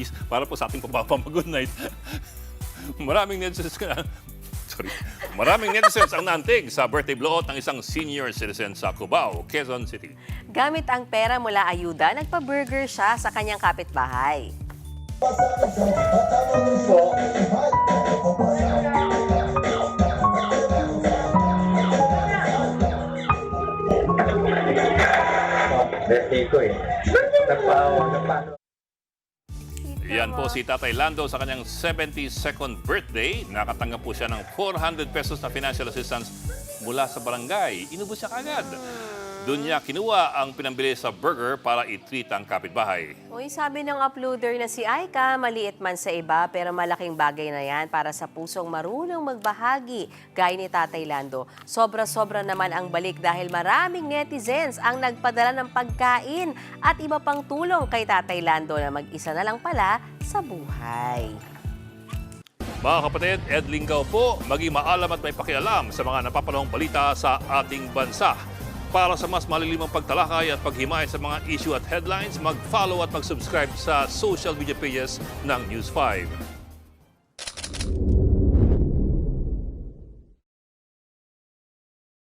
ladies, para po sa ating papapamag-good night. Maraming netizens ang naantig sa birthday blowout ng isang senior citizen sa Cubao, Quezon City. Gamit ang pera mula ayuda, nagpa-burger siya sa kanyang kapitbahay. Birthday ko eh. Yan po si Tatay Lando sa kanyang 72nd birthday. Nakatanggap po siya ng 400 pesos na financial assistance mula sa barangay. Inubos siya kagad. Doon niya kinuha ang pinambili sa burger para i-treat ang kapitbahay. Uy, sabi ng uploader na si Aika, maliit man sa iba pero malaking bagay na yan para sa pusong marunong magbahagi, gaya ni Tatay Lando. Sobra-sobra naman ang balik dahil maraming netizens ang nagpadala ng pagkain at iba pang tulong kay Tatay Lando na mag-isa na lang pala sa buhay. Mga kapatid, Ed Lingaw po, maging maalam at may pakialam sa mga napapanahong balita sa ating bansa. Para sa mas malilimang pagtalakay at paghimay sa mga issue at headlines, mag-follow at mag-subscribe sa social media pages ng News 5.